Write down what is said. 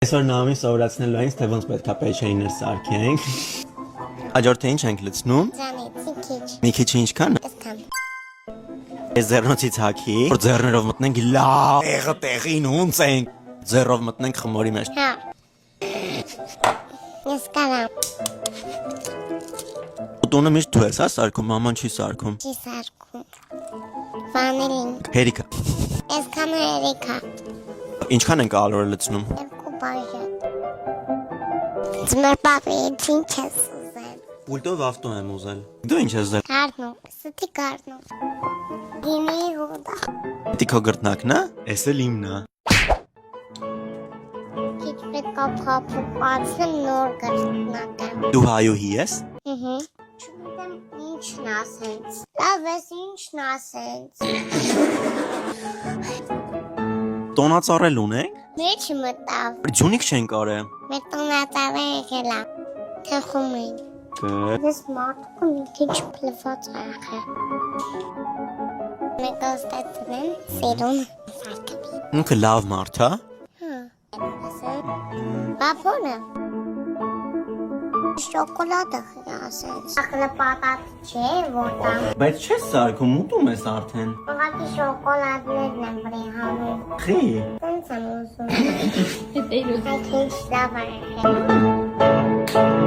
Այսօր նամին սովորացնելու այնց, թե ոնց պետք է պեչեիներ սարքենք։ Հաջորդը ինչ ենք լցնում։ Ձանեցի քիչ։ Մի քիչ ինչքան։ Այսքան։ Այս ձեռնոցից հագի, որ ձեռներով մտնենք լավ տեղը տեղին ոնց ենք։ Ձեռով մտնենք խմորի մեջ։ Հա։ Ես կարամ։ Տունը միշտ դու ես, հա, սարքում, մաման չի սարքում։ Չի սարքում։ Վանիլին։ Հերիքա։ Այսքան երիկա։ Ինչքան ենք ալորը լցնում։ Երկու բաժան։ Ձմեր պապի ինչ ես ուզել։ Պուլտով ավտո եմ ուզել։ Դու ինչ ես ուզել։ Կարնում, ստի կարնում։ Գինի հուդա։ Դի քո գրտնակն է։ Էս էլ իմն է։ Քիչ պետք է փափուկացնեմ նոր գրտնակը։ Դու հայուհի ես։ Հհը։ Չգիտեմ ինչն ասենց։ Լավ ես ինչն ասենց։ Տոնածառել ունենք։ Մեջ մտավ։ Ջունիկ չենք արել։ Մեր տոնածավը եկելա։ Թխում էին։ Ես մարդուկը մի քիչ փլված աղը։ Մեկ ստացնեմ սիրուն սարկები։ Ինքը լավ մարդ է։ Հա։ Բաբոնը։ Շոկոլադը ասենց։ Ախլը պատատ չէ, որտան։ Բայց չես սարքում, ուտում ես արդեն։ Ուղղակի շոկոլադներն են բրի հանում։ Խի։ Տենց եմ ուզում։ Այդ ինչ լավ է եղել։